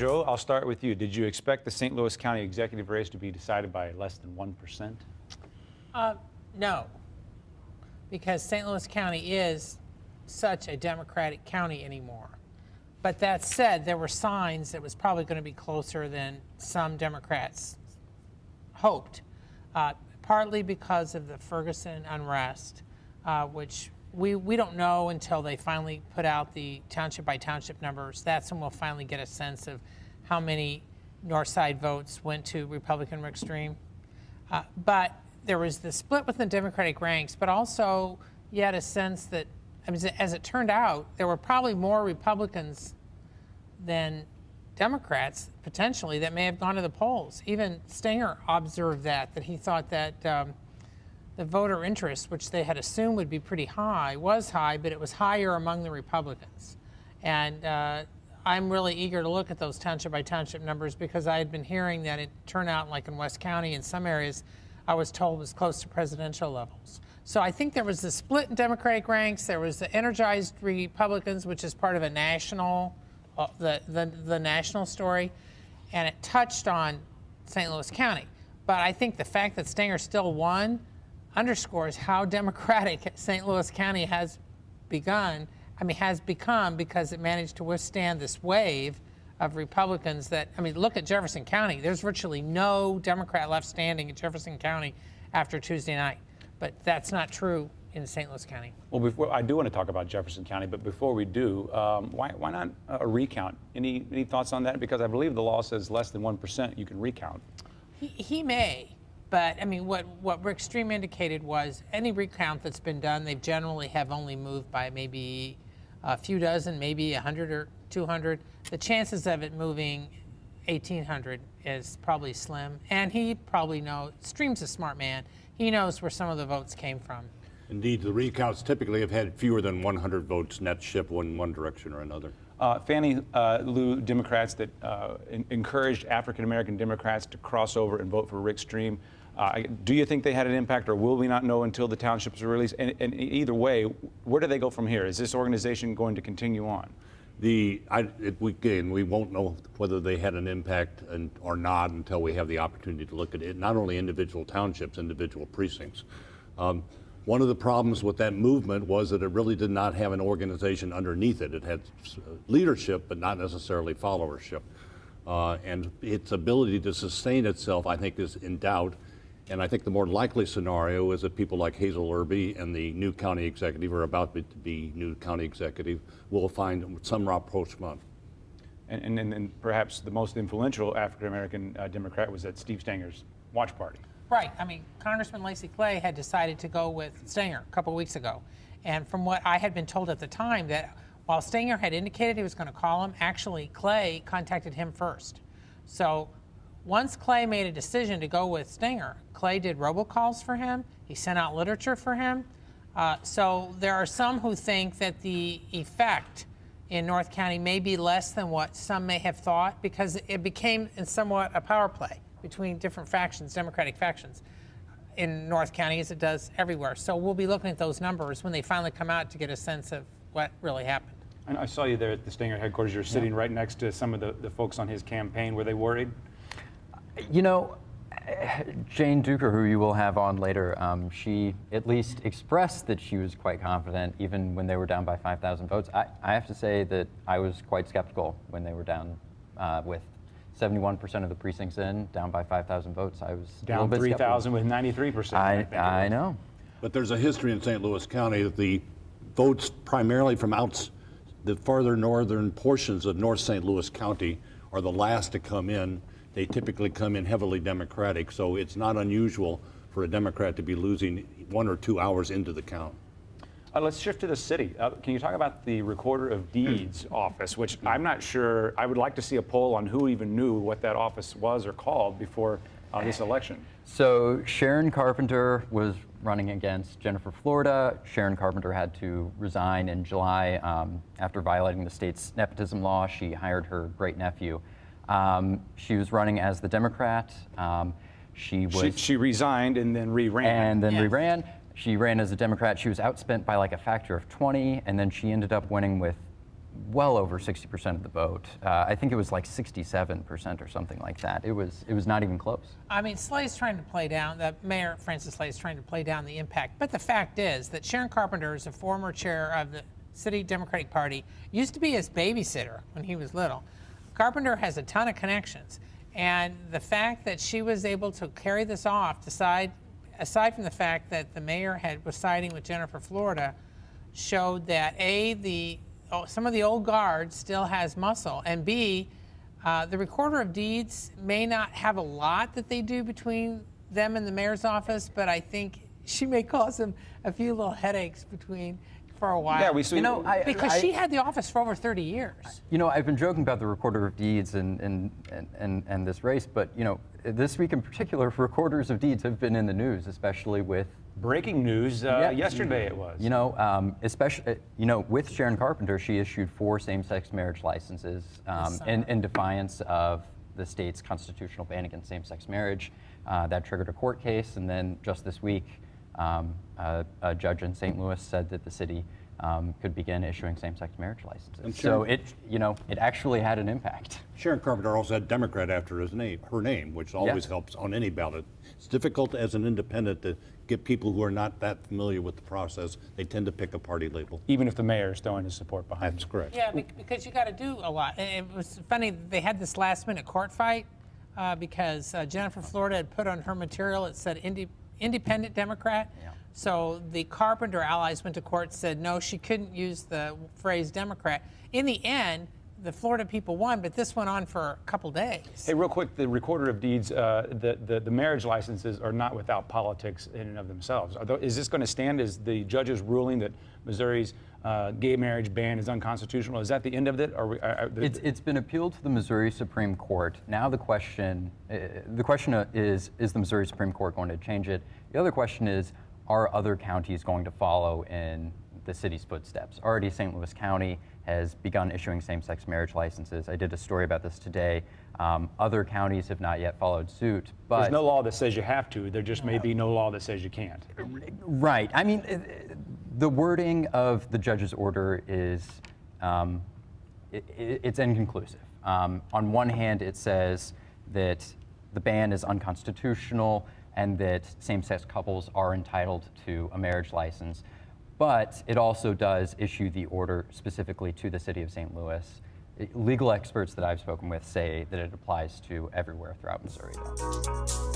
Joe, I'll start with you. Did you expect the St. Louis County executive race to be decided by less than 1%? No, because St. Louis County is such a Democratic county anymore. But that said, there were signs it was probably going to be closer than some Democrats hoped, partly because of the Ferguson unrest, which we don't know until they finally put out the township by township numbers. That's when we'll finally get a sense of how many North Side votes went to Republican Rick Stream. But there was the split within the Democratic ranks, but also you had a sense that, I mean, as it turned out, there were probably more Republicans than Democrats, potentially, that may have gone to the polls. Even Stenger observed that he thought that the voter interest, which they had assumed would be pretty high, was high, but it was higher among the Republicans. And I'm really eager to look at those township by township numbers because I had been hearing that it turned out, like in West County, in some areas, I was told was close to presidential levels. So I think there was the split in Democratic ranks. There was the energized Republicans, which is part of a national, the national story, and it touched on St. Louis County. But I think the fact that Stenger still won underscores how democratic St. Louis County has become, because it managed to withstand this wave of Republicans that, look at Jefferson County. There's virtually no Democrat left standing in Jefferson County after Tuesday night. But that's not true in St. Louis County. Well, I do want to talk about Jefferson County, but before we do, why not a recount? Any thoughts on that? Because I believe the law says less than 1% you can recount. He may, but what Rick Stream indicated was any recount that's been done, they generally have only moved by maybe a few dozen, maybe 100 or 200. The chances of it moving 1,800 is probably slim, and he probably knows. Stream's a smart man. He knows where some of the votes came from. Indeed, the recounts typically have had fewer than 100 votes net shift in one direction or another. Fannie Lou, Democrats that encouraged African-American Democrats to cross over and vote for Rick Stream. Do you think they had an impact, or will we not know until the townships are released? And either way, where do they go from here? Is this organization going to continue on? We won't know whether they had an impact or not until we have the opportunity to look at it, not only individual townships, individual precincts. One of the problems with that movement was that it really did not have an organization underneath it. It had leadership, but not necessarily followership. And its ability to sustain itself, I think, is in doubt. And I think the more likely scenario is that people like Hazel Irby and the new county executive, or about to be new county executive, will find some rapprochement. And perhaps the most influential African-American Democrat was at Steve Stenger's watch party. Right. Congressman Lacy Clay had decided to go with Stenger a couple of weeks ago. And from what I had been told at the time, that while Stenger had indicated he was going to call him, actually Clay contacted him first. So once Clay made a decision to go with Stenger, Clay did robocalls for him. He sent out literature for him. So there are some who think that the effect in North County may be less than what some may have thought, because it became in somewhat a power play between different factions, Democratic factions, in North County, as it does everywhere. So we'll be looking at those numbers when they finally come out to get a sense of what really happened. And I saw you there at the Stenger headquarters. You're sitting right next to some of the folks on his campaign. Were they worried? You know, Jane Duker, who you will have on later, she at least expressed that she was quite confident even when they were down by 5,000 votes. I have to say that I was quite skeptical when they were down with 71% of the precincts down by 5,000 votes. I was down 3,000 with 93%. I know. But there's a history in St. Louis County that the votes primarily from the farther northern portions of North St. Louis County are the last to come in. They typically come in heavily Democratic, so it's not unusual for a Democrat to be losing 1 or 2 hours into the count. Let's shift to the city. Can you talk about the Recorder of Deeds office, which I'm not sure, I would like to see a poll on who even knew what that office was or called before this election. So Sharon Carpenter was running against Jennifer Florida. Sharon Carpenter had to resign in July after violating the state's nepotism law. She hired her great-nephew. She was running as the Democrat. She resigned and then re-ran. She ran as a Democrat. She was outspent by like a factor of 20, and then she ended up winning with well over 60% of the vote. I think it was like 67% or something like that. It was not even close. I mean, Slay's trying to play down, the mayor, Francis Slay, is trying to play down the impact. But the fact is that Sharon Carpenter is a former chair of the City Democratic Party, used to be his babysitter when he was little. Carpenter has a ton of connections. And the fact that she was able to carry this off, aside from the fact that the mayor was siding with Jennifer Florida, showed that A, some of the old guard still has muscle, and B, the recorder of deeds may not have a lot that they do between them and the mayor's office, but I think she may cause them a few little headaches for a while. Yeah, we see. Because she had the office for over 30 years. I've been joking about the recorder of deeds and this race, but this week in particular, recorders of deeds have been in the news, especially with breaking news yesterday. It was. Especially with Sharon Carpenter, she issued 4 same-sex marriage licenses in defiance of the state's constitutional ban against same-sex marriage. That triggered a court case, and then just this week, a judge in St. Louis said that the city could begin issuing same-sex marriage licenses. And so it actually had an impact. Sharon Carpenter also had Democrat after her name, which always helps on any ballot. It's difficult as an independent to get people who are not that familiar with the process. They tend to pick a party label. Even if the mayor is throwing his support behind That's it. correct. Yeah, because you got to do a lot. And it was funny, they had this last-minute court fight because Jennifer Florida had put on her material, it said independent Democrat. Yeah. So the Carpenter allies went to court and said, no, she couldn't use the phrase Democrat. In the end, the Florida people won, but this went on for a couple days. Hey, real quick, the recorder of deeds, the marriage licenses are not without politics in and of themselves. Is this going to stand as the judge's ruling that Missouri's gay marriage ban is unconstitutional? Is that the end of it? It's been appealed to the Missouri Supreme Court. Now the question is the Missouri Supreme Court going to change it? The other question is, are other counties going to follow in the city's footsteps? Already St. Louis County has begun issuing same-sex marriage licenses. I did a story about this today. Other counties have not yet followed suit. But there's no law that says you have to. There just may be no law that says you can't. Right. I mean, the wording of the judge's order is it's inconclusive. On one hand, it says that the ban is unconstitutional and that same-sex couples are entitled to a marriage license. But it also does issue the order specifically to the city of St. Louis. Legal experts that I've spoken with say that it applies to everywhere throughout Missouri, though.